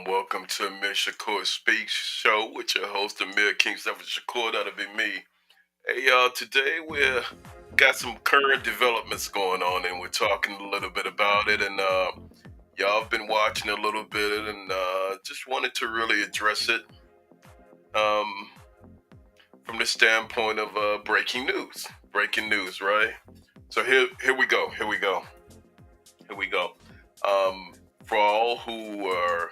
Welcome to Amir Shakur Speaks Show with your host Amir Shakur. That'll be me. Hey y'all, today we're got some current developments going on, and we're talking a little bit about it. And y'all have been watching a little bit, and just wanted to really address it um, from the standpoint of breaking news. Breaking news, right? So here we go. Here we go. Here we go. For all who are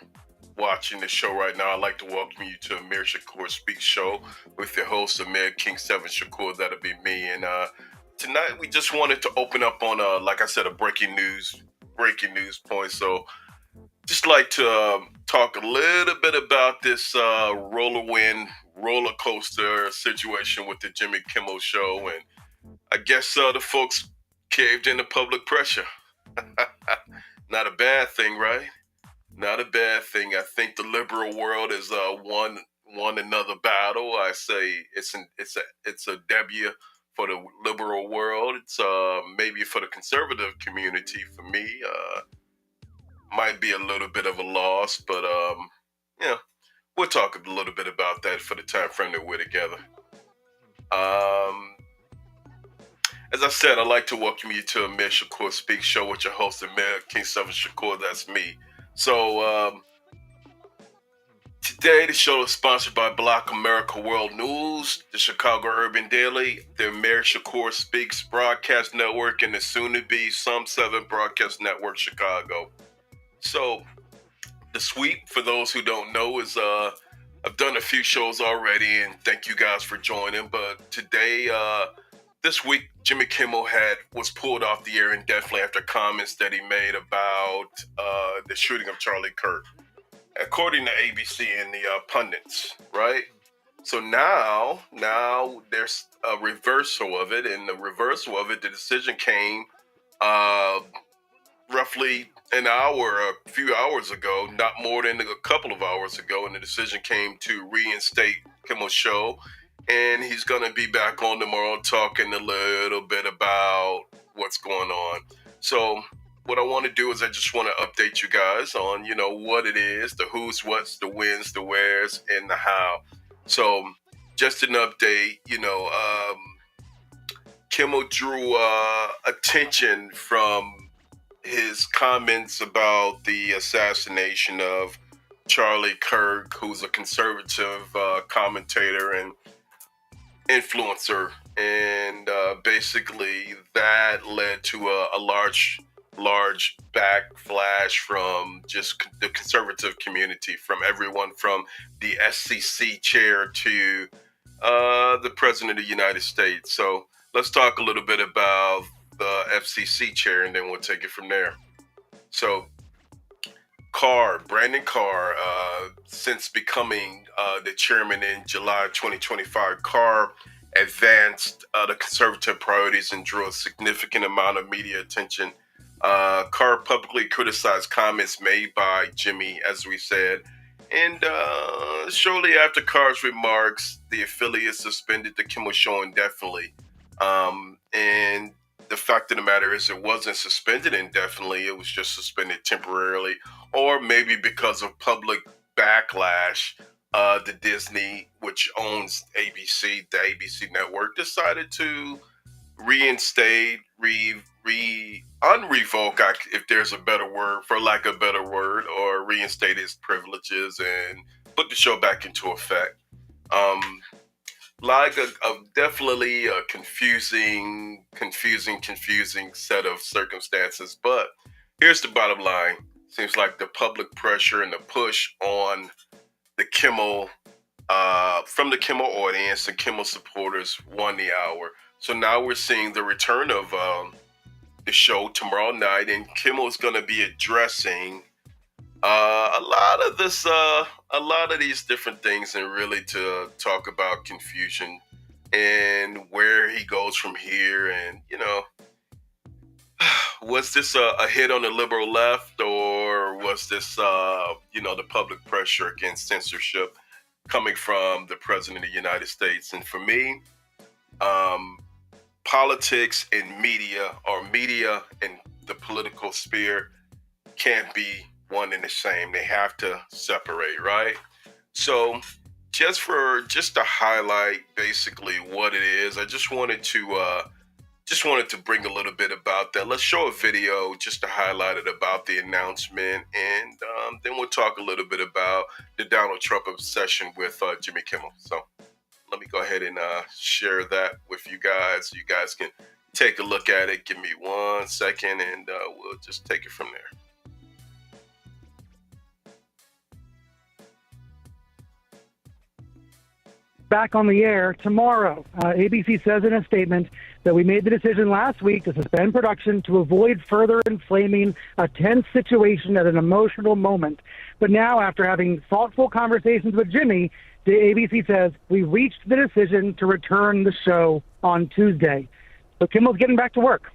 watching the show right now, I'd like to welcome you to Amir Shakur Speaks Show with your host Amir Shakur. That'll be me. And tonight we just wanted to open up on like I said, a breaking news point. So just like to talk a little bit about this roller coaster situation with the Jimmy Kimmel show, and I guess the folks caved into public pressure. Not a bad thing, right? Not a bad thing. I think the liberal world has won another battle. I say it's a W for the liberal world. It's maybe for the conservative community. For me, might be a little bit of a loss, but yeah, we'll talk a little bit about that for the time frame that we're together. Um, As I said, I'd like to welcome you to Amir Shakur Speaks Show with your host, Amir Shakur. That's me. So, today the show is sponsored by Block America World News, the Chicago Urban Daily, the Amir Shakur Speaks Broadcast Network, and the soon-to-be Some 7 Broadcast Network Chicago. So, the sweep, for those who don't know, is I've done a few shows already, and thank you guys for joining. But today, this week, Jimmy Kimmel was pulled off the air indefinitely after comments that he made about the shooting of Charlie Kirk, according to ABC and the pundits, right? So now there's a reversal of it, and the reversal of it, the decision came uh, roughly an hour, a few hours ago, not more than a couple of hours ago, and the decision came to reinstate Kimmel's show. And he's going to be back on tomorrow talking a little bit about what's going on. So what I want to do is I just want to update you guys on, what it is, the who's, what's, the whens, the wheres, and the how. So just an update, Kimmel drew attention from his comments about the assassination of Charlie Kirk, who's a conservative commentator and influencer, and basically that led to a large backlash from just the conservative community, from everyone from the SCC chair to the President of the United States. So let's talk a little bit about the FCC chair, and then we'll take it from there. So Brandon Carr, since becoming the chairman in July 2025, Carr advanced the conservative priorities and drew a significant amount of media attention. Carr publicly criticized comments made by Jimmy, as we said, and shortly after Carr's remarks, the affiliate suspended the Kimmel show indefinitely. And the fact of the matter is, it wasn't suspended indefinitely. It was just suspended temporarily, or maybe because of public backlash. The Disney, which owns ABC, the ABC network, decided to reinstate, unrevoke, if there's a better word, for lack of a better word, or reinstate its privileges and put the show back into effect. Definitely a confusing set of circumstances. But here's the bottom line. Seems like the public pressure and the push on the Kimmel, from the Kimmel audience and Kimmel supporters won the hour. So now we're seeing the return of the show tomorrow night, and Kimmel is going to be addressing a lot of these different things, and really to talk about confusion and where he goes from here. And was this a hit on the liberal left, or was this the public pressure against censorship coming from the President of the United States? And for me, politics and media, or media and the political sphere, can't be one and the same. They have to separate, right? So just to highlight basically what it is, I just wanted to bring a little bit about that. Let's show a video just to highlight it about the announcement, and then we'll talk a little bit about the Donald Trump obsession with Jimmy Kimmel. So let me go ahead and share that with you guys. You guys can take a look at it. Give me 1 second, and we'll just take it from there. Back on the air tomorrow. ABC says in a statement that we made the decision last week to suspend production to avoid further inflaming a tense situation at an emotional moment. But now, after having thoughtful conversations with Jimmy, the ABC says we reached the decision to return the show on Tuesday. So Kimmel's getting back to work.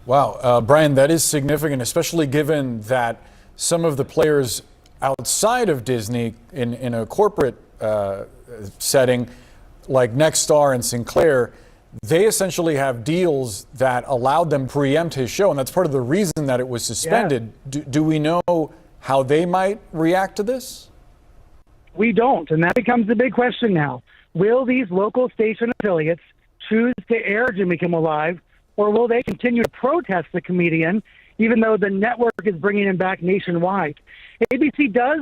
Wow, Brian, that is significant, especially given that some of the players outside of Disney in a corporate setting, like Nexstar and Sinclair, they essentially have deals that allowed them to preempt his show, and that's part of the reason that it was suspended. Yeah. Do we know how they might react to this? We don't, and that becomes the big question now. Will these local station affiliates choose to air Jimmy Kimmel Live, or will they continue to protest the comedian, even though the network is bringing him back nationwide? ABC does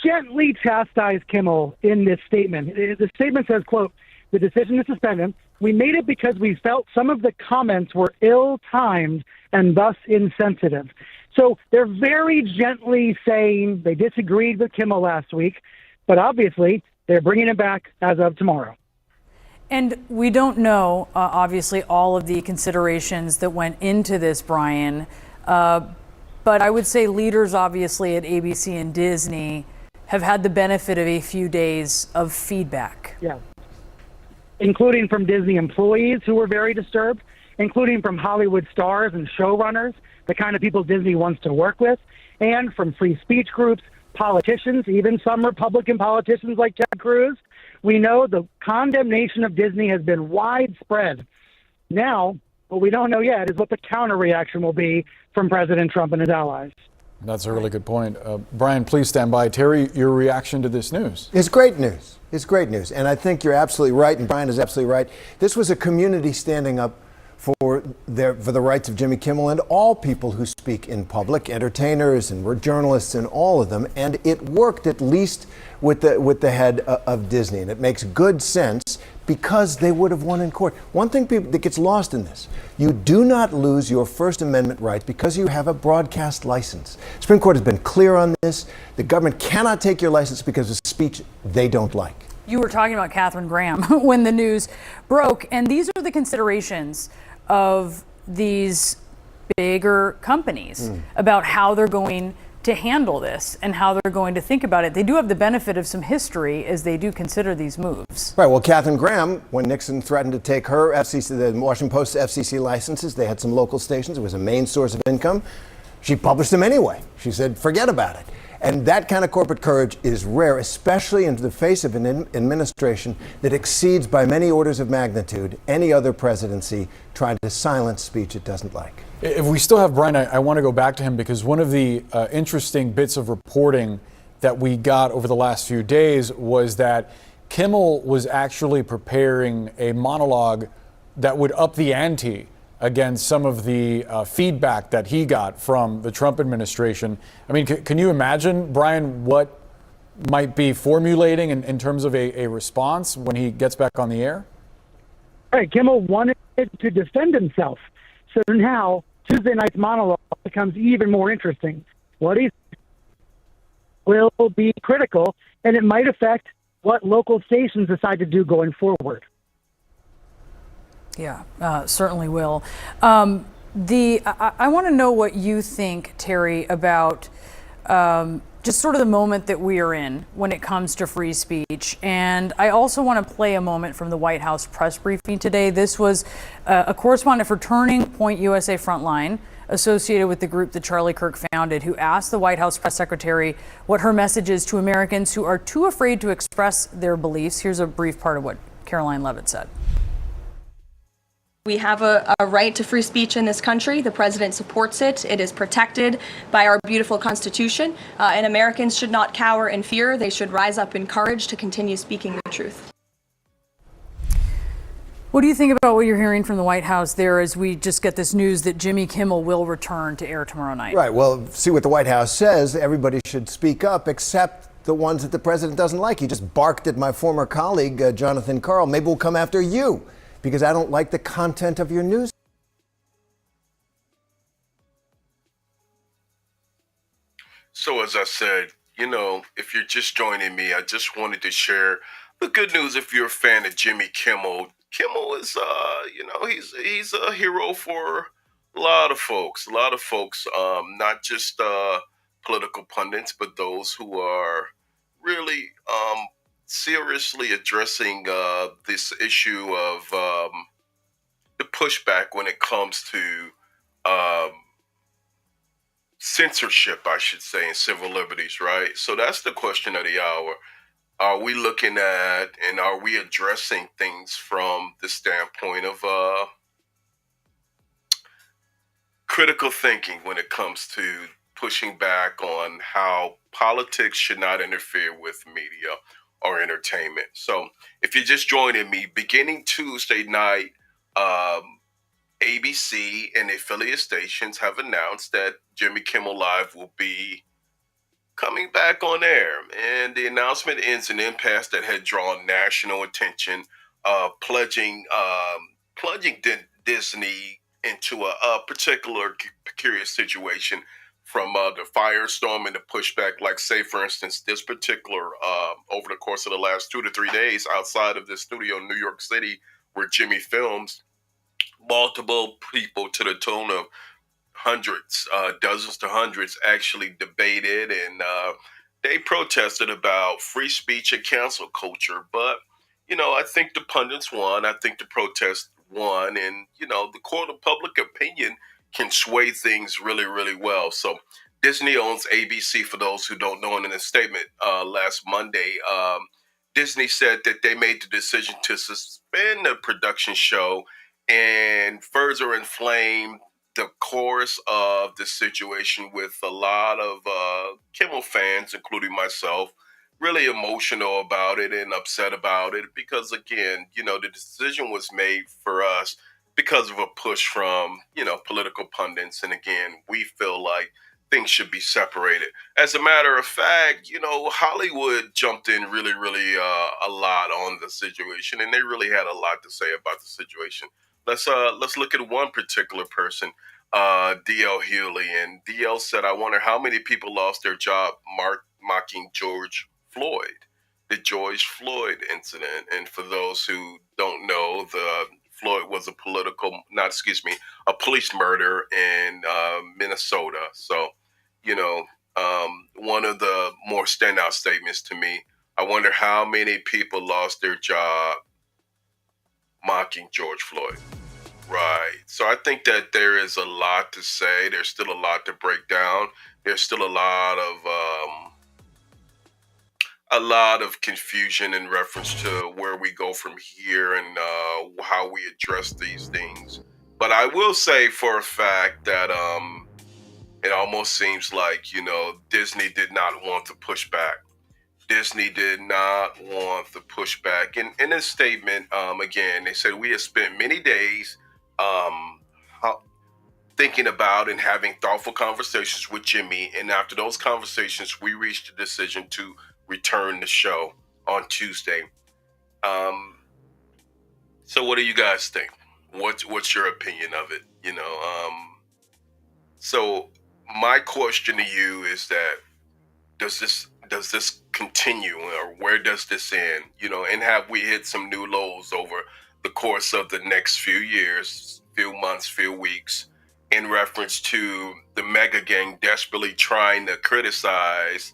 gently chastise Kimmel in this statement. The statement says, quote, "The decision to suspend him, we made it because we felt some of the comments were ill-timed and thus insensitive." So they're very gently saying they disagreed with Kimmel last week, but obviously they're bringing him back as of tomorrow. And we don't know, obviously, all of the considerations that went into this, Brian. But I would say leaders, obviously, at ABC and Disney have had the benefit of a few days of feedback. Yeah. Including from Disney employees who were very disturbed, including from Hollywood stars and showrunners, the kind of people Disney wants to work with, and from free speech groups, politicians, even some Republican politicians like Ted Cruz. We know the condemnation of Disney has been widespread. Now, what we don't know yet is what the counter reaction will be from President Trump and his allies. That's a really good point. Brian, please stand by. Terry, your reaction to this news? It's great news. It's great news. And I think you're absolutely right, and Brian is absolutely right. This was a community standing up for the rights of Jimmy Kimmel and all people who speak in public, entertainers and we're journalists and all of them. And it worked, at least with the head of Disney. And it makes good sense because they would have won in court. One thing that gets lost in this, you do not lose your First Amendment right because you have a broadcast license. Supreme Court has been clear on this. The government cannot take your license because of speech they don't like. You were talking about Katharine Graham when the news broke, and these are the considerations of these bigger companies about how they're going to handle this and how they're going to think about it. They do have the benefit of some history as they do consider these moves. Right. Well, Katharine Graham, when Nixon threatened to take her FCC, the Washington Post's FCC licenses, they had some local stations. It was a main source of income. She published them anyway. She said, forget about it. And that kind of corporate courage is rare, especially in the face of an administration that exceeds by many orders of magnitude any other presidency trying to silence speech it doesn't like. If we still have Brian, I want to go back to him because one of the interesting bits of reporting that we got over the last few days was that Kimmel was actually preparing a monologue that would up the ante against some of the feedback that he got from the Trump administration. I mean, can you imagine, Brian, what might be formulating in terms of a response when he gets back on the air? Right, Kimmel wanted to defend himself. So now Tuesday night's monologue becomes even more interesting. What he will be critical, and it might affect what local stations decide to do going forward. Yeah, certainly will. I want to know what you think, Terry, about just sort of the moment that we are in when it comes to free speech. And I also want to play a moment from the White House press briefing today. This was a correspondent for Turning Point USA Frontline, associated with the group that Charlie Kirk founded, who asked the White House press secretary what her message is to Americans who are too afraid to express their beliefs. Here's a brief part of what Caroline Levitt said. We have a right to free speech in this country. The president supports it. It is protected by our beautiful Constitution. And Americans should not cower in fear. They should rise up in courage to continue speaking the truth. What do you think about what you're hearing from the White House there as we just get this news that Jimmy Kimmel will return to air tomorrow night? Right. Well, see what the White House says. Everybody should speak up except the ones that the president doesn't like. He just barked at my former colleague, Jonathan Karl. Maybe we'll come after you, because I don't like the content of your news. So as I said, if you're just joining me, I just wanted to share the good news. If you're a fan of Jimmy Kimmel, Kimmel is, he's a hero for a lot of folks. Not just political pundits, but those who are really seriously addressing this issue of the pushback when it comes to censorship, I should say, and civil liberties, right? So that's the question of the hour. Are we looking at and are we addressing things from the standpoint of critical thinking when it comes to pushing back on how politics should not interfere with media? or entertainment. So if you're just joining me, beginning Tuesday night, ABC and affiliate stations have announced that Jimmy Kimmel Live will be coming back on air. And the announcement ends an impasse that had drawn national attention, plunging Disney into a particular precarious situation from the firestorm and the pushback. Like, say, for instance, this particular, over the course of the last 2 to 3 days outside of the studio in New York City where Jimmy films, multiple people to the tune of hundreds, dozens to hundreds, actually debated and they protested about free speech and cancel culture. But, I think the pundits won. I think the protest won. And, the court of public opinion can sway things really, really well. So Disney owns ABC, for those who don't know. And in a statement last Monday, Disney said that they made the decision to suspend the production show and further inflame the course of the situation with a lot of Kimmel fans, including myself, really emotional about it and upset about it because, again, the decision was made for us because of a push from, political pundits. And again, we feel like things should be separated. As a matter of fact, Hollywood jumped in really, really a lot on the situation, and they really had a lot to say about the situation. Let's look at one particular person, DL Hewley, and DL said, "I wonder how many people lost their job mocking George Floyd, the George Floyd incident." And for those who don't know, the Floyd was a police murder in Minnesota. So, one of the more standout statements to me, I wonder how many people lost their job mocking George Floyd. Right. So I think that there is a lot to say. There's still a lot to break down. There's still a lot of confusion in reference to where we go from here and how we address these things. But I will say for a fact that it almost seems like, Disney did not want to push back. Disney did not want the pushback. And in this statement, again, they said, "We have spent many days um, thinking about and having thoughtful conversations with Jimmy. And after those conversations, we reached a decision to return the show on Tuesday." So what do you guys think? What's your opinion of it? So my question to you is that does this continue, or where does this end? And have we hit some new lows over the course of the next few years, few months, few weeks, in reference to the mega gang desperately trying to criticize,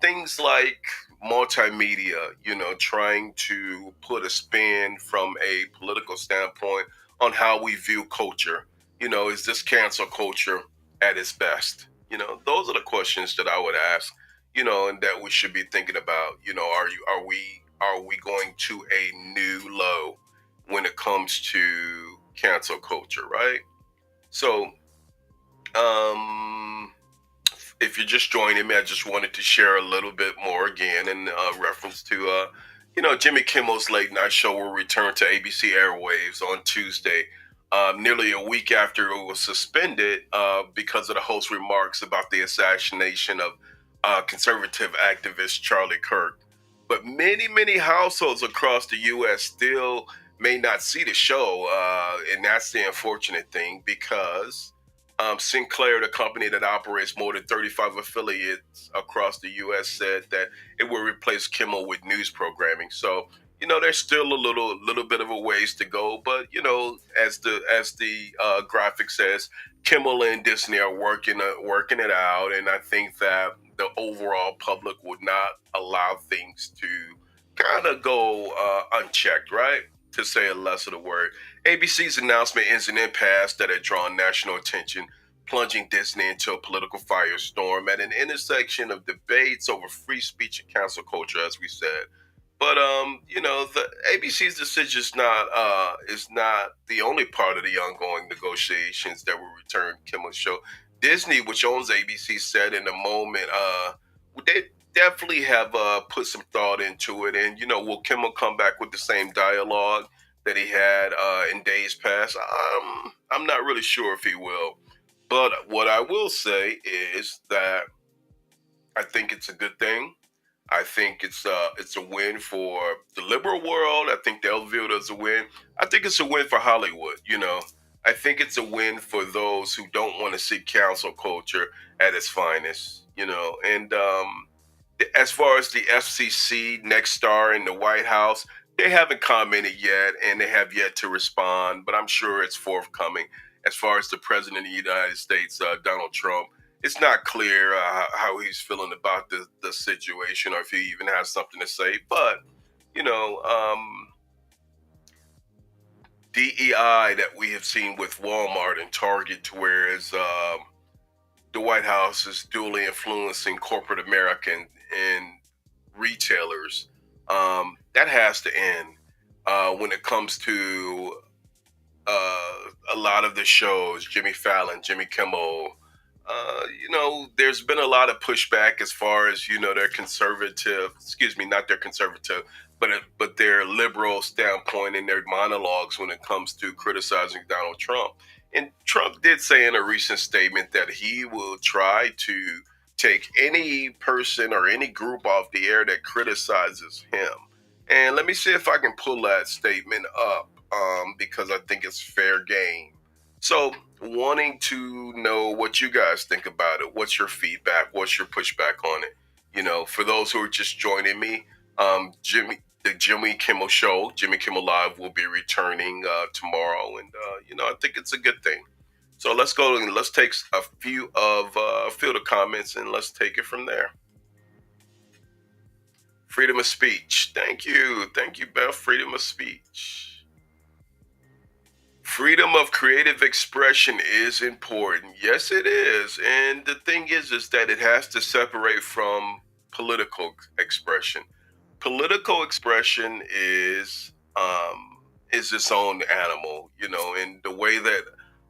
things like multimedia, trying to put a spin from a political standpoint on how we view culture. Is this cancel culture at its best? Those are the questions that I would ask, and that we should be thinking about. Are we going to a new low when it comes to cancel culture, right? So, if you're just joining me, I just wanted to share a little bit more again in reference to, Jimmy Kimmel's late night show will return to ABC airwaves on Tuesday, nearly a week after it was suspended because of the host's remarks about the assassination of conservative activist Charlie Kirk. But many, many households across the U.S. still may not see the show, and that's the unfortunate thing because Sinclair, the company that operates more than 35 affiliates across the U.S., said that it will replace Kimmel with news programming. So, there's still a little bit of a ways to go. But, as the graphic says, Kimmel and Disney are working it out, and I think that the overall public would not allow things to kind of go unchecked, right? To say a less of the word. ABC's announcement ends an impasse that had drawn national attention, plunging Disney into a political firestorm at an intersection of debates over free speech and cancel culture, as we said. But the ABC's decision is not the only part of the ongoing negotiations that will return Kimmel's show. Disney, which owns ABC, said in a moment, definitely have put some thought into it. And will Kimmel come back with the same dialogue that he had in days past? I'm not really sure if he will. But what I will say is that I think it's a good thing. I think it's a win for the liberal world. I think they'll view it as a win. I think it's a win for Hollywood. I think it's a win for those who don't want to see cancel culture at its finest. And as far as the FCC, Next Star, and the White House, they haven't commented yet, and they have yet to respond. But I'm sure it's forthcoming. As far as the president of the United States, Donald Trump, it's not clear how he's feeling about the situation, or if he even has something to say. But you know, DEI that we have seen with Walmart and Target, to whereas the White House is duly influencing corporate America and retailers. That has to end when it comes to a lot of the shows, Jimmy Fallon, Jimmy Kimmel. There's been a lot of pushback as far as their conservative, excuse me, not their conservative, but their liberal standpoint in their monologues when it comes to criticizing Donald Trump. And Trump did say in a recent statement that he will try to take any person or any group off the air that criticizes him. And let me see if I can pull that statement up because I think it's fair game. So, wanting to know what you guys think about it. What's your feedback? What's your pushback on it? For those who are just joining me, the Jimmy Kimmel Show, Jimmy Kimmel Live, will be returning tomorrow, and I think it's a good thing. So let's go and let's take a few of the comments, and let's take it from there. Freedom of speech. Thank you, Beth. Freedom of speech. Freedom of creative expression is important. Yes, it is. And the thing is that it has to separate from political expression. Political expression is its own animal, and the way that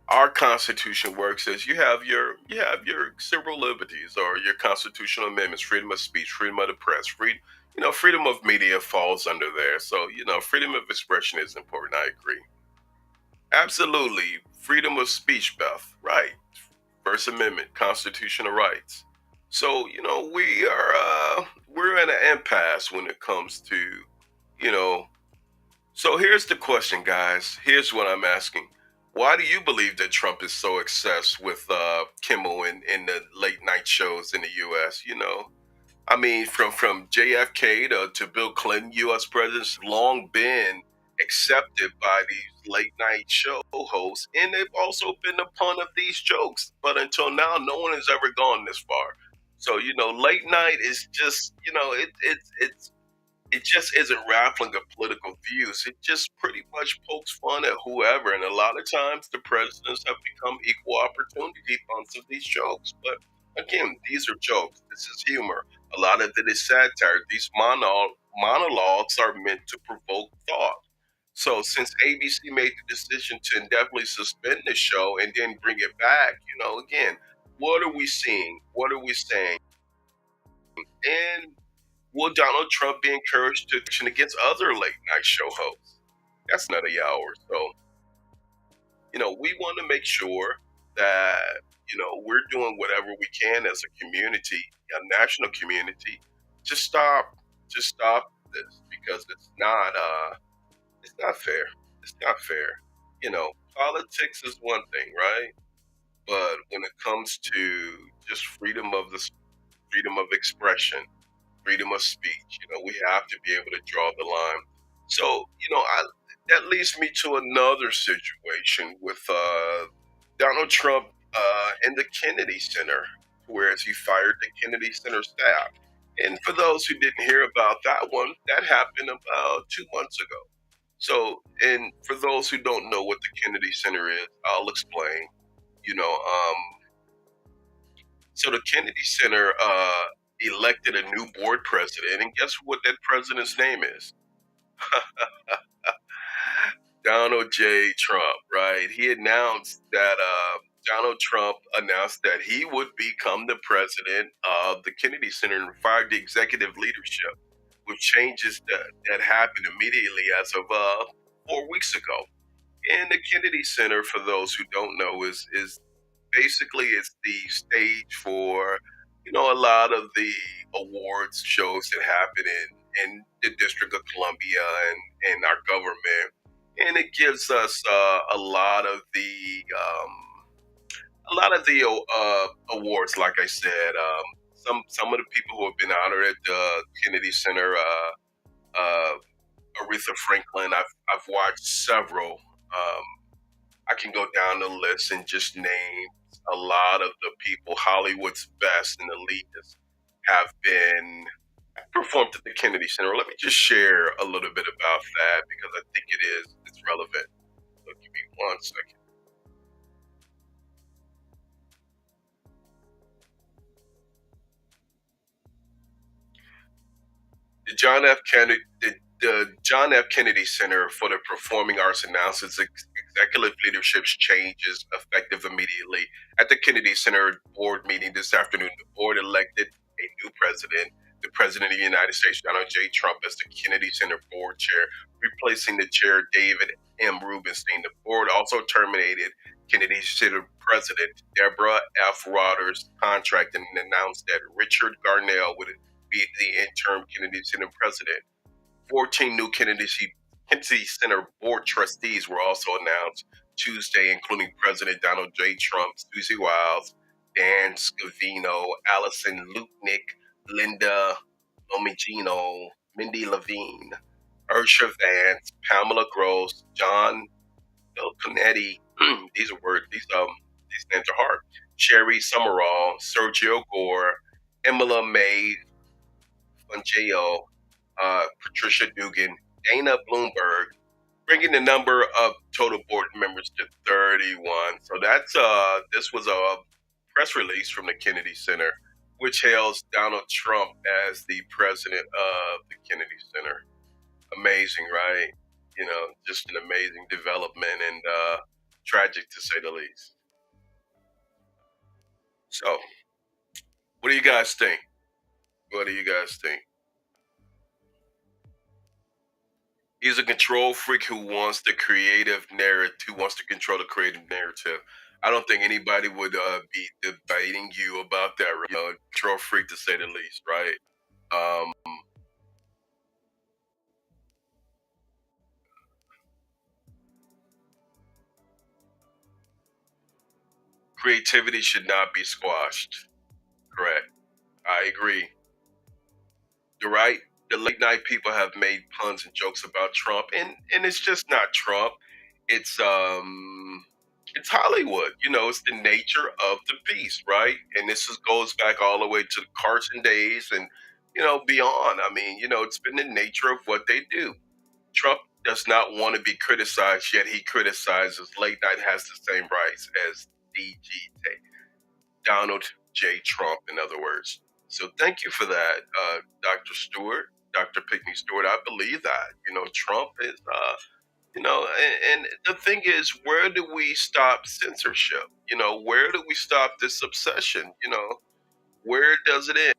our Constitution works is you have your civil liberties or your constitutional amendments, freedom of speech, freedom of the press, freedom of media falls under there. So, freedom of expression is important. I agree. Absolutely. Freedom of speech, Beth. Right. First Amendment, constitutional rights. So, we're in an impasse when it comes to, you know, so here's the question, guys. Here's what I'm asking. Why do you believe that Trump is so obsessed with Kimmel in the late night shows in the US? I mean, from JFK to Bill Clinton, U.S. presidents long been accepted by these late night show hosts, and they've also been the pun of these jokes. But until now, no one has ever gone this far. So late night is just it just isn't raffling of political views. It just pretty much pokes fun at whoever. And a lot of times the presidents have become equal opportunity punts of these jokes. But again, these are jokes. This is humor. A lot of it is satire. These monologues are meant to provoke thought. So since ABC made the decision to indefinitely suspend the show and then bring it back, again, what are we seeing? What are we saying? And will Donald Trump be encouraged to action against other late night show hosts? That's another hour. So, we want to make sure that, we're doing whatever we can as a community, a national community, to stop this because it's not fair. It's not fair. Politics is one thing, right? But when it comes to just freedom of expression, freedom of speech. We have to be able to draw the line. So, that leads me to another situation with Donald Trump and the Kennedy Center, whereas he fired the Kennedy Center staff. And for those who didn't hear about that one, that happened about 2 months ago. So, and for those who don't know what the Kennedy Center is, I'll explain. You know, um, so the Kennedy Center elected a new board president, and guess what that president's name is? Donald J. Trump, right? He announced that Donald Trump announced that he would become the president of the Kennedy Center and fired the executive leadership with changes that happened immediately as of 4 weeks ago. And the Kennedy Center, for those who don't know, is basically it's the stage for a lot of the awards shows that happen in the District of Columbia and our government, and it gives us a lot of the awards. Like I said, some of the people who have been honored at the Kennedy Center, uh, Aretha Franklin. I've watched several. I can go down the list and just name a lot of the people, Hollywood's best and elitists, have been performed at the Kennedy Center. Let me just share a little bit about that because I think it's relevant. So give me 1 second. The John F. Kennedy Center for the Performing Arts announces executive leadership's changes effective immediately. At the Kennedy Center board meeting this afternoon, the board elected a new president, the President of the United States, Donald J. Trump, as the Kennedy Center board chair, replacing the chair, David M. Rubenstein. The board also terminated Kennedy Center President Deborah F. Rogers' contract and announced that Richard Garnell would be the interim Kennedy Center president. 14 new Kennedy Center board trustees were also announced Tuesday, including President Donald J. Trump, Susie Wiles, Dan Scavino, Allison Lutnick, Linda Lomigino, Mindy Levine, Ursha Vance, Pamela Gross, John Belconetti. These are words. These names are hard. Sherry Summerall, Sergio Gore, Emila May Fungeo, Patricia Dugan, Dana Bloomberg, bringing the number of total board members to 31. So this was a press release from the Kennedy Center, which hails Donald Trump as the president of the Kennedy Center. Amazing, right? Just an amazing development and tragic to say the least. So, what do you guys think? What do you guys think? He's a control freak who wants the creative narrative, who wants to control the creative narrative. I don't think anybody would be debating you about that. Control freak to say the least, right? Um, Creativity should not be squashed. Correct. I agree. You're right. The late night people have made puns and jokes about Trump, and it's just not Trump. It's Hollywood. It's the nature of the beast, right? And goes back all the way to the Carson days and beyond. I mean, it's been the nature of what they do. Trump does not want to be criticized, yet he criticizes. Late night has the same rights as DG Donald J. Trump, in other words. So thank you for that, Dr. Stewart, Dr. Pickney Stewart. I believe that. Trump is, and the thing is, where do we stop censorship? Where do we stop this obsession? Where does it end?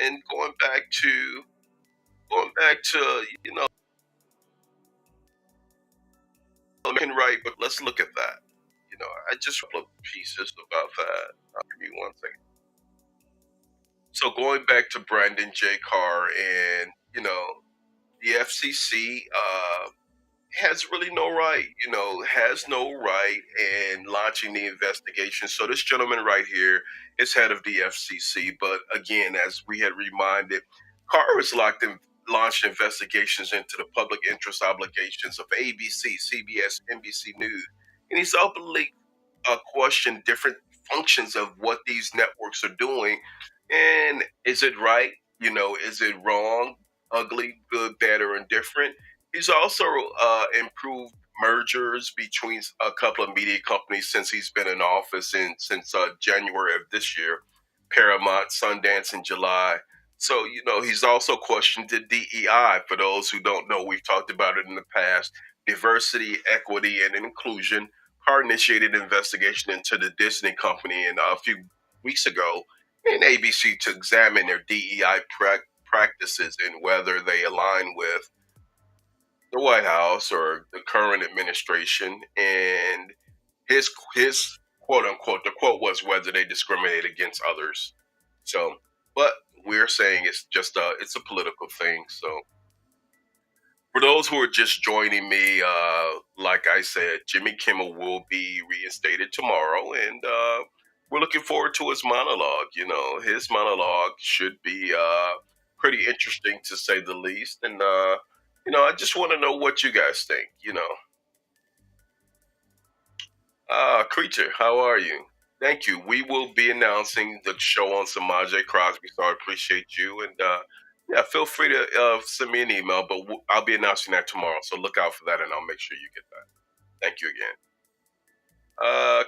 And going back to, American right, but let's look at that. I just wrote pieces about that. Give me 1 second. So going back to Brandon J. Carr and the FCC has really no right, has no right in launching the investigation. So this gentleman right here is head of the FCC, but again, as we had reminded, Carr has launched investigations into the public interest obligations of ABC, CBS, NBC News, and he's openly questioned different functions of what these networks are doing. And is it right? Is it wrong, ugly, good, bad, or indifferent? He's also improved mergers between a couple of media companies since he's been in office and since January of this year, Paramount, Sundance in July. So, he's also questioned the DEI. For those who don't know, we've talked about it in the past: diversity, equity, and inclusion. initiated investigation into the Disney company and a few weeks ago in ABC to examine their DEI practices and whether they align with the White House or the current administration. And his quote unquote, the quote was whether they discriminate against others. So, but we're saying it's a political thing. So for those who are just joining me, like I said, Jimmy Kimmel will be reinstated tomorrow, and we're looking forward to his monologue. You know, his monologue should be pretty interesting to say the least. And I just want to know what you guys think. Creature, how are you? Thank you. We will be announcing the show on Samaje Crosby, so I appreciate you. And yeah, feel free to send me an email, but I'll be announcing that tomorrow. So look out for that, and I'll make sure you get that. Thank you again.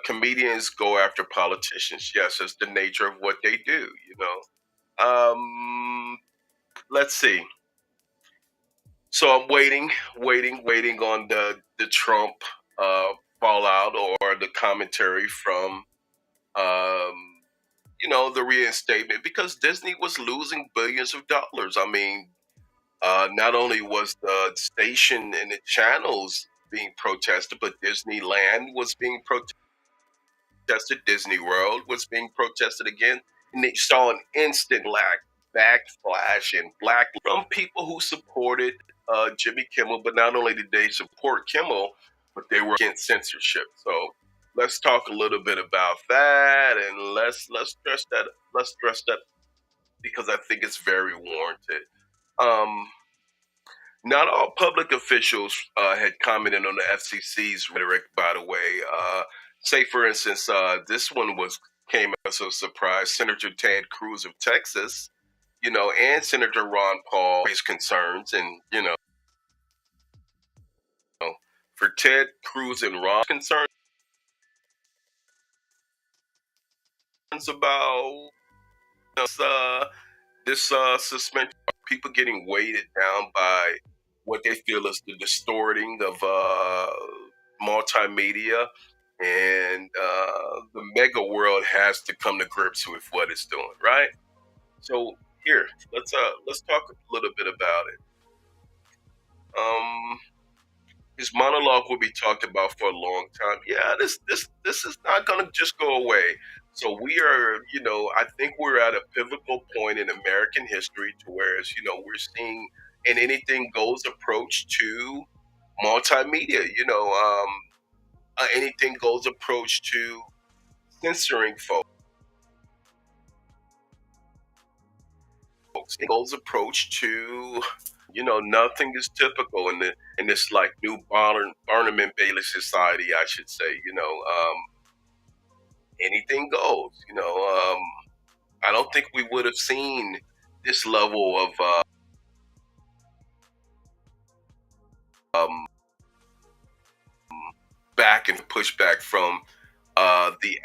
Comedians go after politicians. Yes, it's the nature of what they do. Let's see. So I'm waiting on the Trump fallout or the commentary from the reinstatement, because Disney was losing billions of dollars. I mean, not only was the station and the channels being protested, but Disneyland was being protested. Disney World was being protested again. And they saw an instant backflash and black from people who supported Jimmy Kimmel. But not only did they support Kimmel, but they were against censorship. So let's talk a little bit about that, and let's stress that because I think it's very warranted. Um, Not all public officials had commented on the FCC's rhetoric. By the way, say for instance, this one came as a surprise. Senator Ted Cruz of Texas, and Senator Ron Paul raised concerns, and for Ted Cruz and Ron, concerns about this suspension, people getting weighted down by what they feel is the distorting of multimedia, and the mega world has to come to grips with what it's doing, right? So here, let's talk a little bit about it. His monologue will be talked about for a long time. Yeah, this is not going to just go away. So we are, I think we're at a pivotal point in American history to where, we're seeing an anything goes approach to multimedia. Anything goes approach to censoring folks. It goes approach to, nothing is typical in this like new Barnum and Bailey society, I should say. Anything goes. I don't think we would have seen this level of back and pushback from the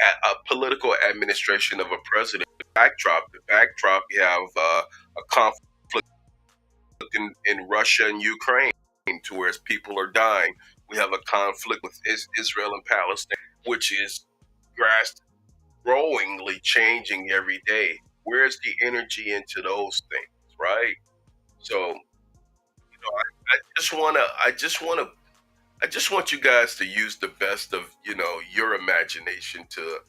political administration of a president. The backdrop, you have a conflict in Russia and Ukraine, to where people are dying. We have a conflict with Israel and Palestine, which is growingly changing every day. Where's the energy into those things, right? So, I just want you guys to use the best of your imagination to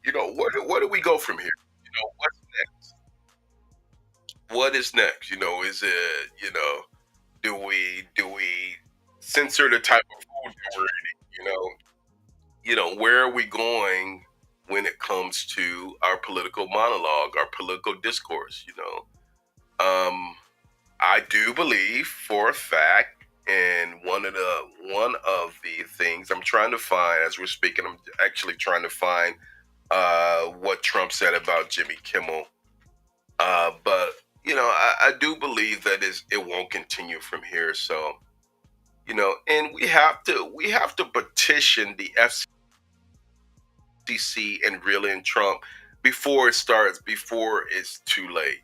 where do we go from here? What's next? What is next? Is it do we censor the type of food that we're eating? Where are we going when it comes to our political monologue, our political discourse? I do believe for a fact, and one of the things I'm trying to find as we're speaking, I'm actually trying to find what Trump said about Jimmy Kimmel. But I do believe that it won't continue from here. So and we have to petition the FCC and reel in Trump before it's too late.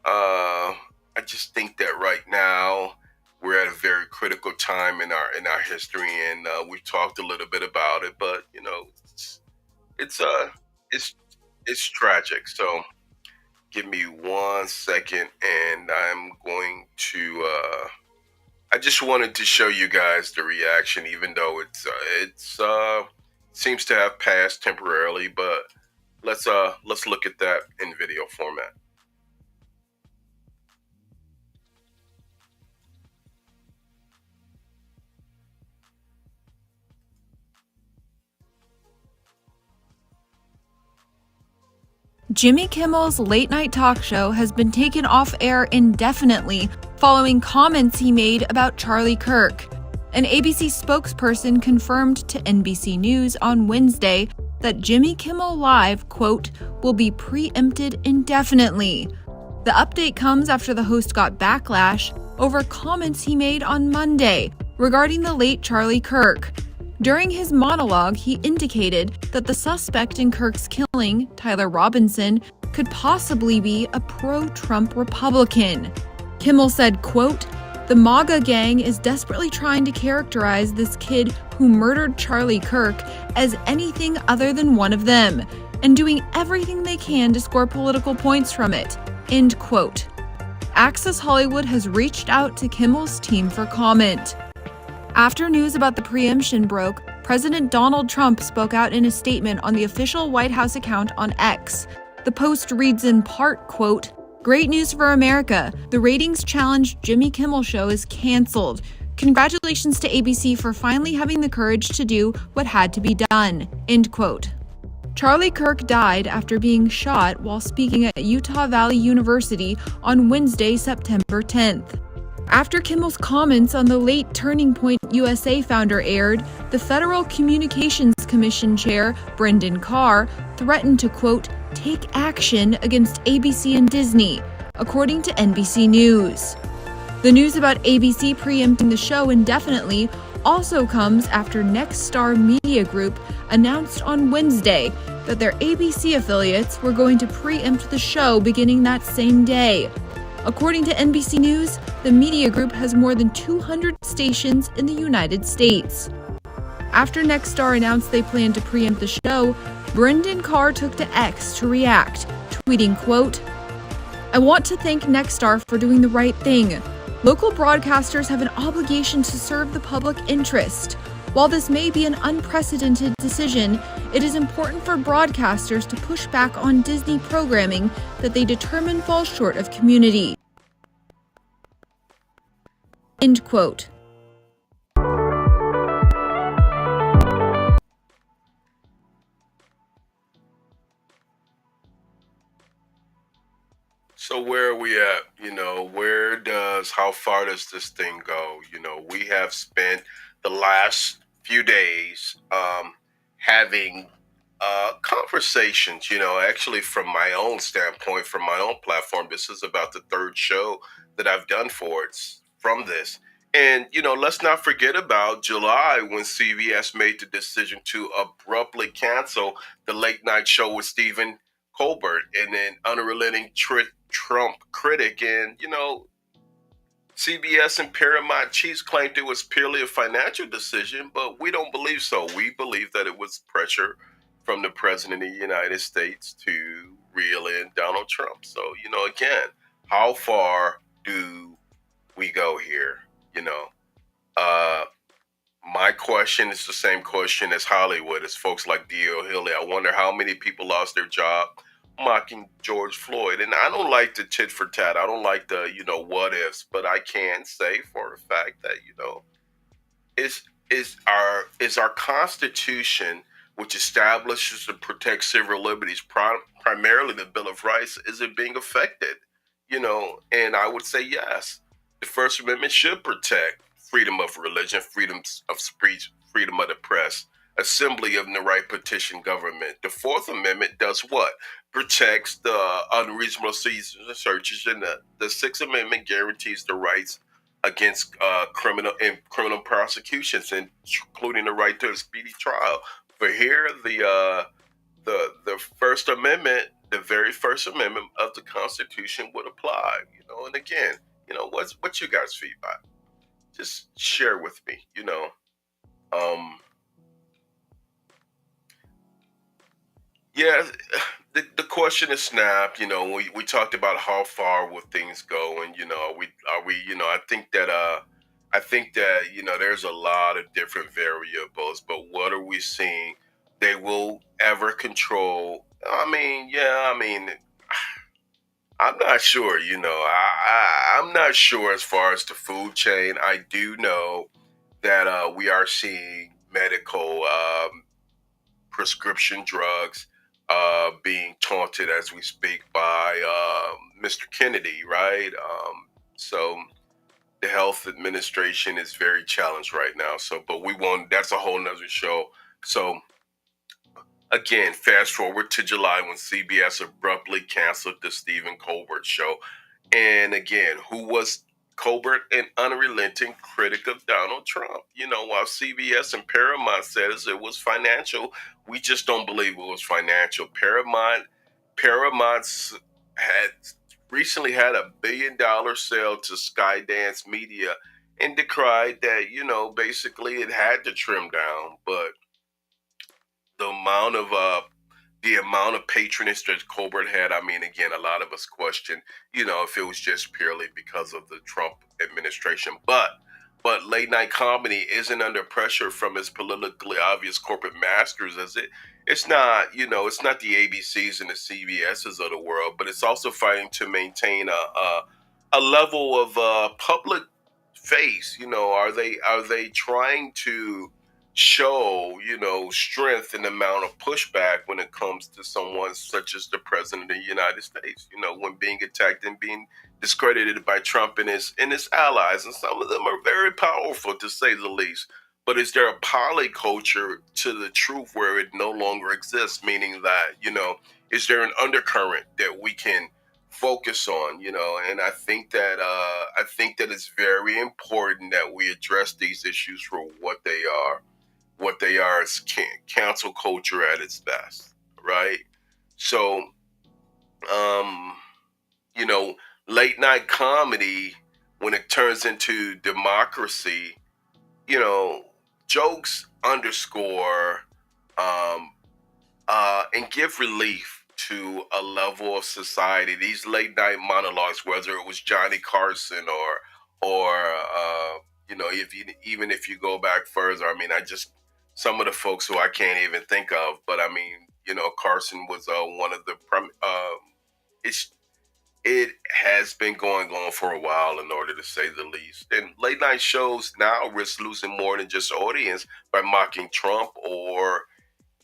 I just think that right now we're at a very critical time in our history, and we've talked a little bit about it. But it's uh, it's it's tragic. So give me 1 second, and I'm going to. I just wanted to show you guys the reaction, even though it's seems to have passed temporarily. But let's look at that in video format. Jimmy Kimmel's late night talk show has been taken off air indefinitely following comments he made about Charlie Kirk. An ABC spokesperson confirmed to NBC News on Wednesday that Jimmy Kimmel Live, quote, will be preempted indefinitely. The update comes after the host got backlash over comments he made on Monday regarding the late Charlie Kirk. During his monologue, he indicated that the suspect in Kirk's killing, Tyler Robinson, could possibly be a pro-Trump Republican. Kimmel said, quote, "The MAGA gang is desperately trying to characterize this kid who murdered Charlie Kirk as anything other than one of them, and doing everything they can to score political points from it," end quote. Access Hollywood has reached out to Kimmel's team for comment. After news about the preemption broke, President Donald Trump spoke out in a statement on the official White House account on X. The post reads in part, quote, "Great news for America. The ratings challenge Jimmy Kimmel show is canceled. Congratulations to ABC for finally having the courage to do what had to be done," end quote. Charlie Kirk died after being shot while speaking at Utah Valley University on Wednesday, September 10th. After Kimmel's comments on the late Turning Point USA founder aired, the Federal Communications Commission chair, Brendan Carr, threatened to, quote, "take action against ABC and Disney," according to NBC News. The news about ABC preempting the show indefinitely also comes after Nexstar Media Group announced on Wednesday that their ABC affiliates were going to preempt the show beginning that same day. According to NBC News, the media group has more than 200 stations in the United States. After Nexstar announced they planned to preempt the show, Brendan Carr took to X to react, tweeting, quote, "I want to thank Nexstar for doing the right thing. Local broadcasters have an obligation to serve the public interest. While this may be an unprecedented decision, it is important for broadcasters to push back on Disney programming that they determine falls short of community." End quote. So where are we at? How far does this thing go? We have spent the last few days having conversations, actually from my own standpoint, from my own platform. This is about the third show that I've done from this. And, let's not forget about July when CBS made the decision to abruptly cancel the late night show with Stephen Colbert and an unrelenting Trump critic. And, CBS and Paramount chiefs claimed it was purely a financial decision, but we don't believe so. We believe that it was pressure from the President of the United States to reel in Donald Trump. So, again, how far do we go here? My question is the same question as Hollywood, as folks like D.L. Hilley. I wonder how many people lost their job mocking George Floyd. And I don't like the tit for tat. I don't like the, what ifs, but I can say for a fact that, is our Constitution, which establishes and protects civil liberties, primarily the Bill of Rights, is it being affected? And I would say yes. The First Amendment should protect freedom of religion, freedom of speech, freedom of the press, assembly of the right petition government. The Fourth Amendment does what? Protects the unreasonable seizures and searches, and the Sixth Amendment guarantees the rights against criminal prosecutions, including the right to a speedy trial. For here, the First Amendment, the very First Amendment of the Constitution would apply. And again, what's you guys' feedback? just share with me. Um, yeah, the question is snap. We talked about how far will things go, and are we I think that there's a lot of different variables, but what are we seeing? They will ever control. I'm not sure. I'm not sure as far as the food chain. I do know that we are seeing medical prescription drugs being taunted as we speak by Mr. Kennedy, right? So the health administration is very challenged right now. So, but we won't. That's a whole nother show. So again, fast forward to July when CBS abruptly canceled the Stephen Colbert show. And again, who was Colbert? An unrelenting critic of Donald Trump. While CBS and Paramount says it was financial, we just don't believe it was financial. Paramount's had recently had $1 billion sale to Skydance Media and decried that, basically it had to trim down, but the amount of patronage that Colbert had, I mean, again, a lot of us question, if it was just purely because of the Trump administration. But late night comedy isn't under pressure from its politically obvious corporate masters, as it's not, it's not the ABCs and the CBSs of the world, but it's also fighting to maintain a level of public face. Are they trying to show, strength in the amount of pushback when it comes to someone such as the president of the United States, when being attacked and being discredited by Trump and his allies, and some of them are very powerful to say the least. But is there a polyculture to the truth where it no longer exists? Meaning that, is there an undercurrent that we can focus on? And I think that it's very important that we address these issues for what they are. What they are is cancel culture at its best, right? So, um, you know, late night comedy, when it turns into democracy, you know, jokes underscore um, and give relief to a level of society. These late night monologues, whether it was Johnny Carson or even if you go back further, I mean, I just some of the folks who I can't even think of, but I mean, Carson was one of the it's it has been going on for a while, in order to say the least. And late night shows now risk losing more than just audience by mocking Trump or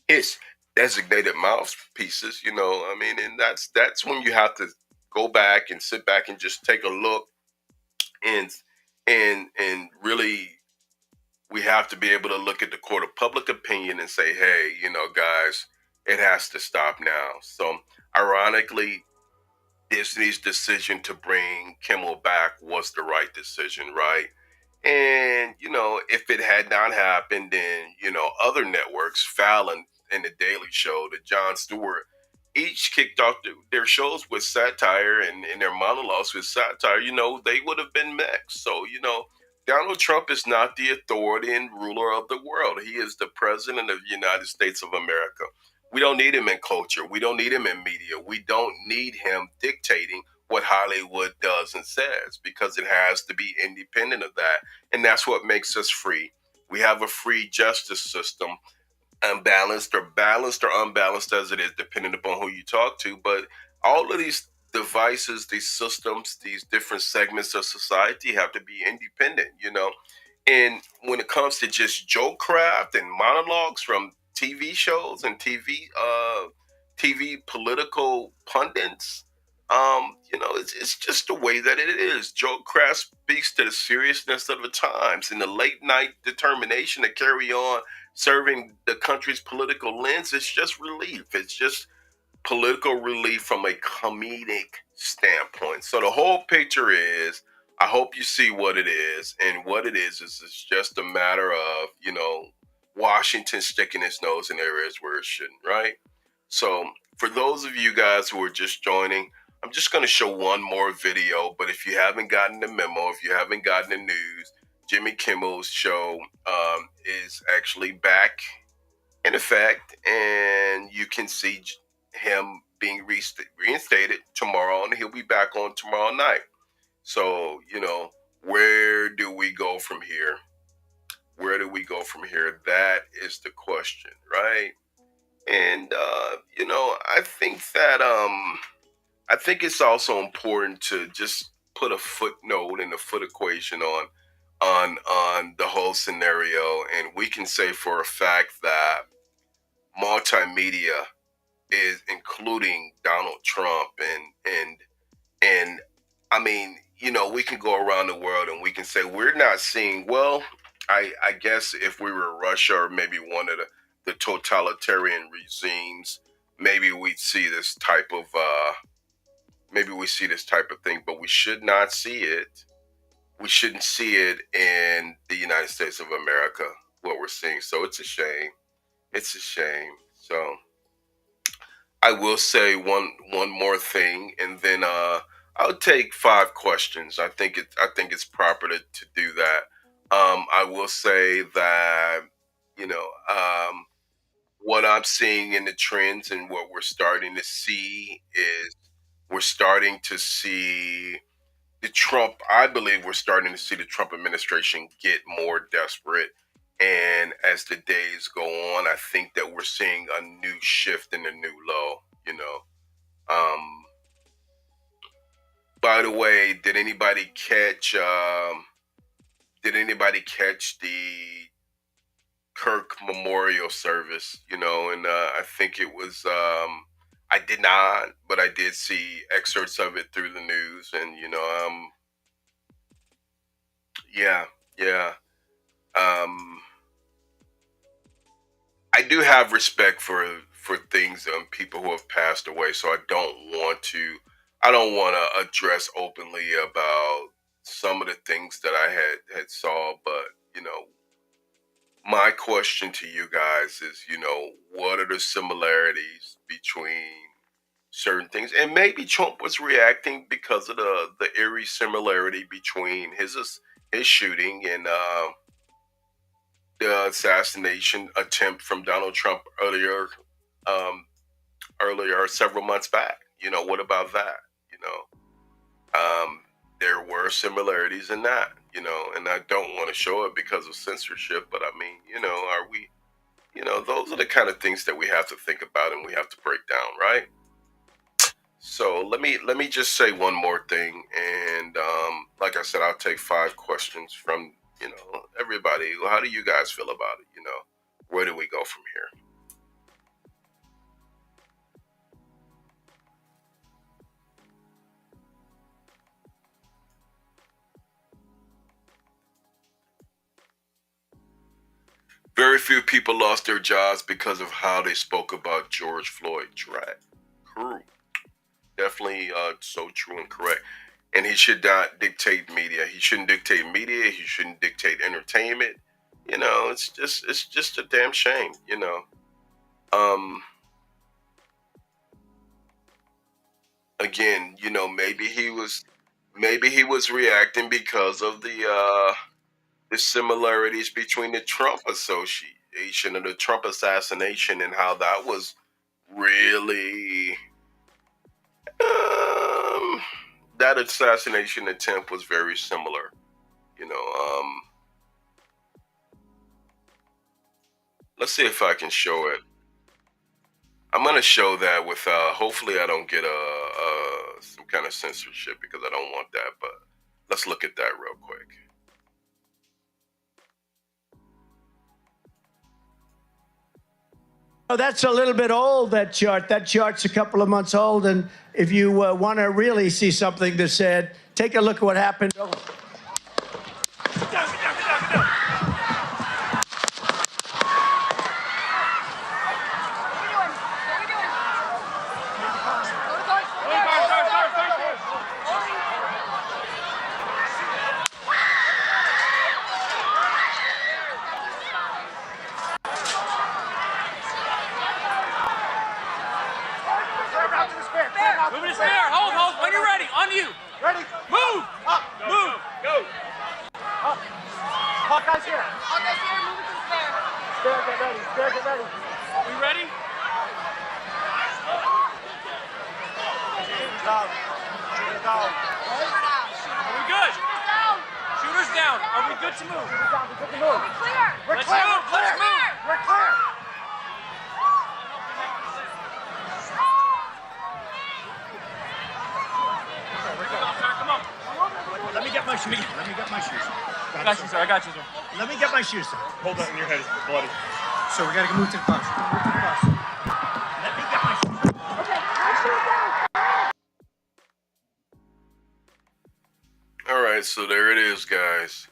his designated mouthpieces. I mean, and that's when you have to go back and sit back and just take a look and and really we have to be able to look at the court of public opinion and say, hey, guys, it has to stop now. So ironically, Disney's decision to bring Kimmel back was the right decision, right? And, if it had not happened, then, other networks, Fallon and The Daily Show, the Jon Stewart, each kicked off their shows with satire and their monologues with satire, they would have been mixed. So, Donald Trump is not the authority and ruler of the world. He is the president of the United States of America. We don't need him in culture. We don't need him in media. We don't need him dictating what Hollywood does and says, because it has to be independent of that. And that's what makes us free. We have a free justice system, balanced or unbalanced as it is, depending upon who you talk to. But all of these devices, these systems, these different segments of society have to be independent, And when it comes to just joke craft and monologues from TV shows and TV political pundits, it's just the way that it is. Joke craft speaks to the seriousness of the times and the late night determination to carry on serving the country's political lens. It's just relief. It's just political relief from a comedic standpoint. So the whole picture is, I hope you see what it is. And what it is it's just a matter of, Washington sticking its nose in areas where it shouldn't, right? So for those of you guys who are just joining, I'm just going to show one more video. But if you haven't gotten the memo, if you haven't gotten the news, Jimmy Kimmel's show is actually back in effect, and you can see him being reinstated tomorrow, and he'll be back on tomorrow night. So, where do we go from here? Where do we go from here? That is the question, right? And I think that I think it's also important to just put a footnote in the foot equation on the whole scenario, and we can say for a fact that multimedia is including Donald Trump and I mean, we can go around the world and we can say we're not seeing, well, I guess if we were Russia or maybe one of the totalitarian regimes, maybe we'd see this type of thing, but we should not see it. We shouldn't see it in the United States of America, what we're seeing. So it's a shame. It's a shame. So I will say one more thing, and then I'll take 5 questions. I think it's proper to do that. I will say that what I'm seeing in the trends and what we're starting to see is we're starting to see I believe we're starting to see the Trump administration get more desperate. And as the days go on, I think that we're seeing a new shift and a new low, By the way, did anybody catch the Kirk memorial service? And I think it was I did not, but I did see excerpts of it through the news, and yeah. I do have respect for things and people who have passed away, so I don't want to address openly about some of the things that I had saw, but my question to you guys is, what are the similarities between certain things? And maybe Trump was reacting because of the eerie similarity between his shooting and the assassination attempt from Donald Trump earlier several months back. What about that? There were similarities in that, and I don't want to show it because of censorship, but I mean, are we, those are the kind of things that we have to think about and we have to break down, right? So let me just say one more thing, and like I said, I'll take 5 questions from everybody. How do you guys feel about it? Where do we go from here? Very few people lost their jobs because of how they spoke about George Floyd. Right? True. Definitely so true and correct. And he should not dictate media. He shouldn't dictate media. He shouldn't dictate entertainment. It's just a damn shame. Again, maybe he was reacting because of the similarities between the Trump association and the Trump assassination and how that was really that assassination attempt was very similar. Let's see if I can show it. I'm gonna show that with hopefully I don't get some kind of censorship because I don't want that, but let's look at that real quick. Oh, that's a little bit old, that chart. That chart's a couple of months old, and if you want to really see something that said, take a look at what happened. Move it spare. Hold. When you're ready. On you. Ready. Move. Up. Move. Go. Up. We ready? Are we good? Shooters down. Are we good to move? Let's move. Let's move. Come on. Let me get my shoes. I got you, sir. I got you, sir. Let me get my shoes. Hold that in your head. It's bloody. So we gotta move to the bus. Let me get my shoes. All right, so there it is, guys.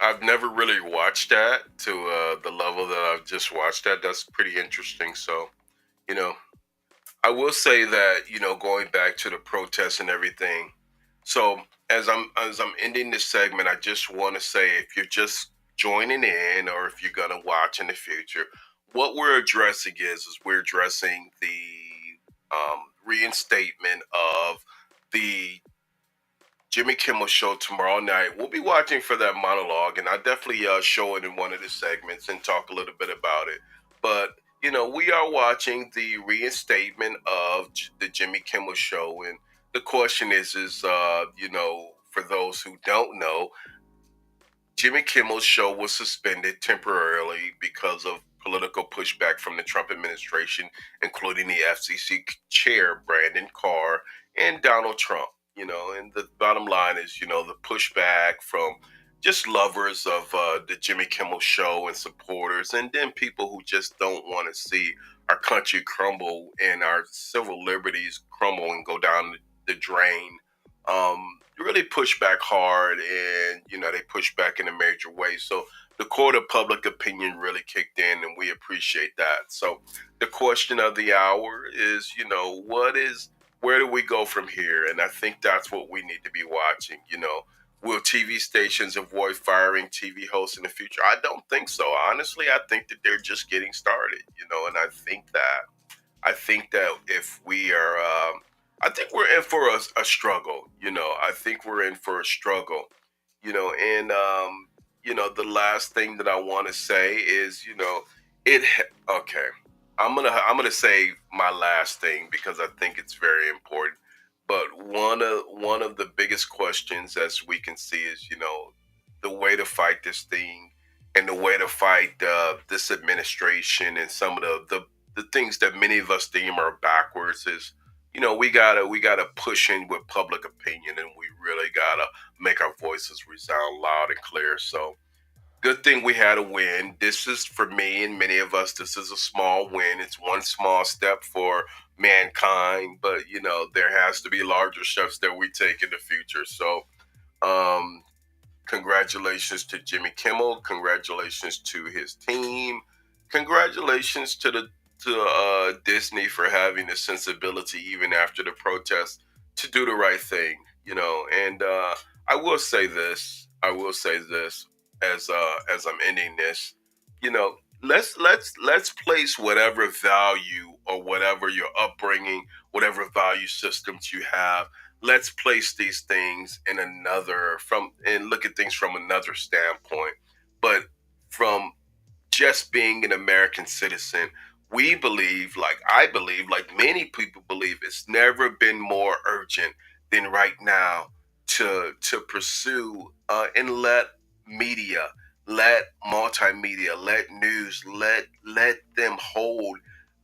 I've never really watched that to the level that I've just watched that. That's pretty interesting. So, I will say that, going back to the protests and everything. So as I'm ending this segment, I just want to say, if you're just joining in or if you're gonna watch in the future, what we're addressing is we're addressing the reinstatement of the Jimmy Kimmel show tomorrow night. We'll be watching for that monologue, and I'll definitely show it in one of the segments and talk a little bit about it. But, we are watching the reinstatement of the Jimmy Kimmel show, and the question is, for those who don't know, Jimmy Kimmel's show was suspended temporarily because of political pushback from the Trump administration, including the FCC chair, Brandon Carr, and Donald Trump. And the bottom line is, the pushback from just lovers of the Jimmy Kimmel show and supporters, and then people who just don't want to see our country crumble and our civil liberties crumble and go down the drain. Really push back hard, and they push back in a major way. So the court of public opinion really kicked in, and we appreciate that. So the question of the hour is, where do we go from here? And I think that's what we need to be watching. Will TV stations avoid firing TV hosts in the future? I don't think so. Honestly, I think that they're just getting started, and I think that if we are, I think we're in for a struggle, I think we're in for a struggle, and, the last thing that I want to say is, okay, I'm going to say my last thing because I think it's very important. But one of the biggest questions, as we can see, is, the way to fight this thing and the way to fight this administration and some of the things that many of us deem are backwards is, we gotta push in with public opinion, and we really gotta make our voices resound loud and clear. So good thing we had a win. This is, for me and many of us, this is a small win. It's one small step for mankind, but there has to be larger steps that we take in the future. So congratulations to Jimmy Kimmel, congratulations to his team, congratulations to Disney for having the sensibility, even after the protests, to do the right thing. And I will say this as I'm ending this, let's place whatever value or whatever your upbringing, whatever value systems you have, let's place these things in and look at things from another standpoint. But from just being an American citizen, I believe, like many people believe, it's never been more urgent than right now to pursue and let media, let multimedia, let news, let them hold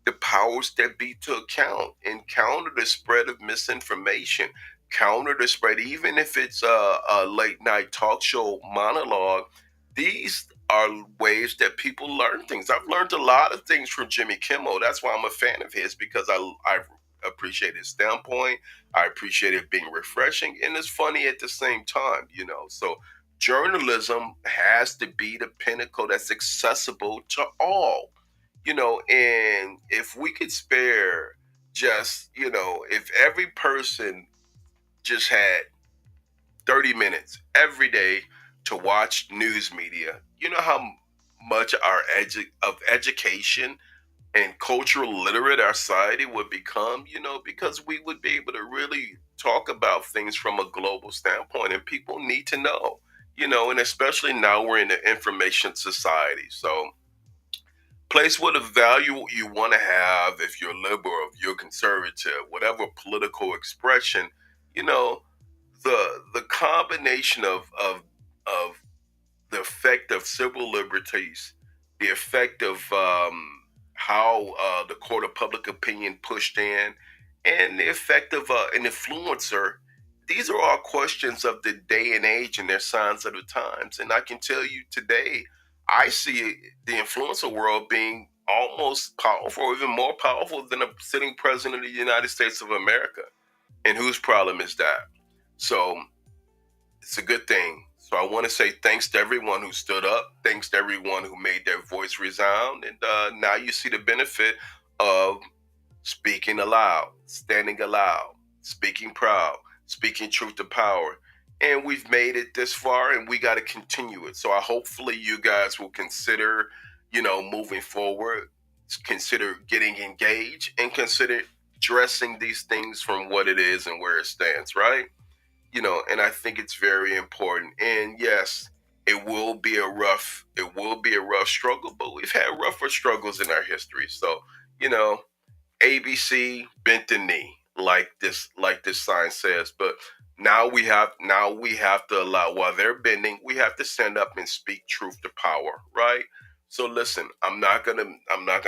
the powers that be to account and counter the spread of misinformation, counter the spread, even if it's a late night talk show monologue. These are ways that people learn things. I've learned a lot of things from Jimmy Kimmel. That's why I'm a fan of his, because I appreciate his standpoint. I appreciate it being refreshing, and it's funny at the same time, So journalism has to be the pinnacle that's accessible to all, and if we could spare just, if every person just had 30 minutes every day to watch news media, how much of education and cultural literate our society would become, because we would be able to really talk about things from a global standpoint, and people need to know. And especially now we're in the information society. So place what a value you want to have, if you're liberal, if you're conservative, whatever political expression, you know, the combination of the effect of civil liberties, the effect of how the court of public opinion pushed in, and the effect of an influencer. These are all questions of the day and age, and they're signs of the times. And I can tell you today, I see the influencer world being almost powerful, or even more powerful than a sitting president of the United States of America. And whose problem is that? So it's a good thing. So I want to say thanks to everyone who stood up. Thanks to everyone who made their voice resound. And now you see the benefit of speaking aloud, standing aloud, speaking proud, speaking truth to power. And we've made it this far, and we got to continue it. So hopefully you guys will consider, moving forward, consider getting engaged, and consider dressing these things from what it is and where it stands, right? And I think it's very important. And yes, it will be a rough struggle, but we've had rougher struggles in our history. So, you know, ABC bent the knee, like this sign says. But now we have to allow, while they're bending, we have to stand up and speak truth to power, right? So listen, I'm not gonna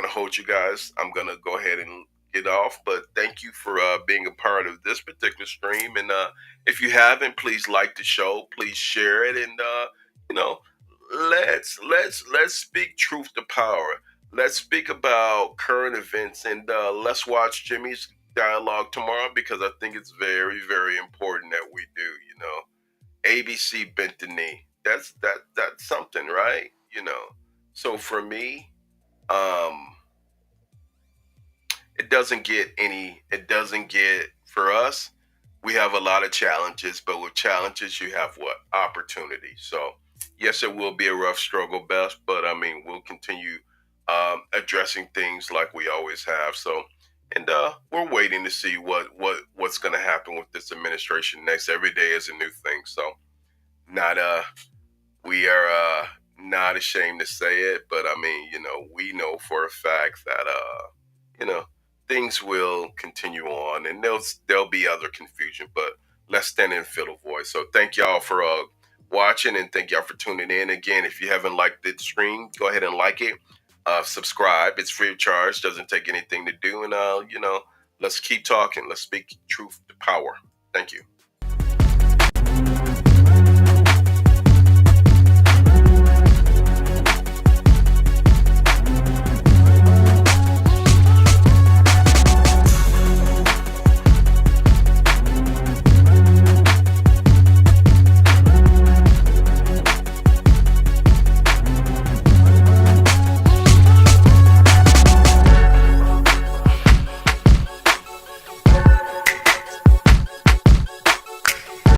hold you guys. I'm gonna go ahead and get off. But thank you for being a part of this particular stream. And if you haven't, please like the show, please share it, and you know, let's speak truth to power. Let's speak about current events, and let's watch Jimmy's dialogue tomorrow, because I think it's very, very important that we do. ABC bent the knee. That's something, right? So for me, um, it doesn't get for us. We have a lot of challenges, but with challenges, you have what? Opportunity. So yes, it will be a rough struggle, Beth, but I mean, we'll continue addressing things like we always have. So, and we're waiting to see what's going to happen with this administration next. Every day is a new thing. So, not we are not ashamed to say it, but I mean, we know for a fact that you know, things will continue on, and there'll be other confusion, but let's stand in and fill a voice. So thank y'all for watching, and thank y'all for tuning in. Again, if you haven't liked the stream, go ahead and like it. Subscribe. It's free of charge. Doesn't take anything to do. And let's keep talking. Let's speak truth to power. Thank you.